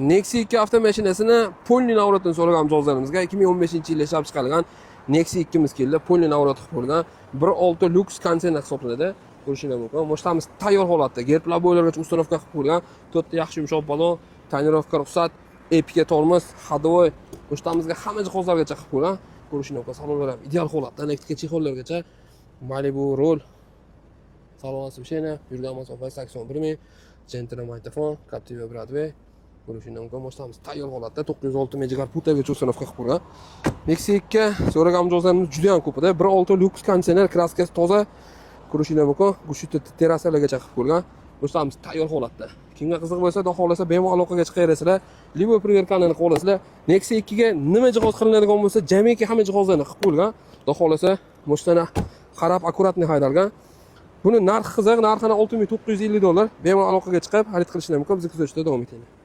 Nexia 2 avtomashinasini polni navratdan so'ragan mijozlarimizga 2015-yilda ishlab chiqarilgan Nexia 2 keldi. Polni navrat qilib qo'yilgan 1.6 Lux konteyner hisoblanadi. Ko'rishingiz mumkin. Mashinamiz tayyor holatda, gerplar bo'ylargacha uстановка qilib qo'yilgan. 4 ta yaxshi yumshoq balon, tonirovka ruxsat, epika tormoz, hadovoy. Mashinamizga hamma jihozlargacha qilib qo'yilgan. Ko'rishingiz mumkin. Salonlar ham ideal holatda, elektrika chexollargacha. Malibu rol. Salon osibshina, yurgan masofa 81 ming. Gentle mikrofon, Captiva Broadway. Ko'rishingiz mumkin. Mashinamiz tayyor holatda 906 megagar putagacha uстановка qilib qo'yilgan. Nexia 2 so'ragan mijozlarimiz juda ham ko'p edi. 1.6 Lux konteyner, kraskasi toza. Ko'rishingiz mumkin. Gushita terasalargacha qilib qo'yilgan. Mashinamiz tayyor holatda. Kimga qiziq bo'lsa, xudo xolasa bemalol aloqaga chiqaverasizlar. Libo priverkani qilasizlar. Nexia 2 ga nima jihoz qilinadigan bo'lsa, jamiki hamma jihozlarni qilib qo'yilgan. Xudo xolasa, mashinani qarab akkuratni haydalgan. Buni narxi qiziq, narxini $6,950. Bemalol aloqaga chiqib, xarid qilishingiz mumkin. Biz kuzatishda davom etamiz.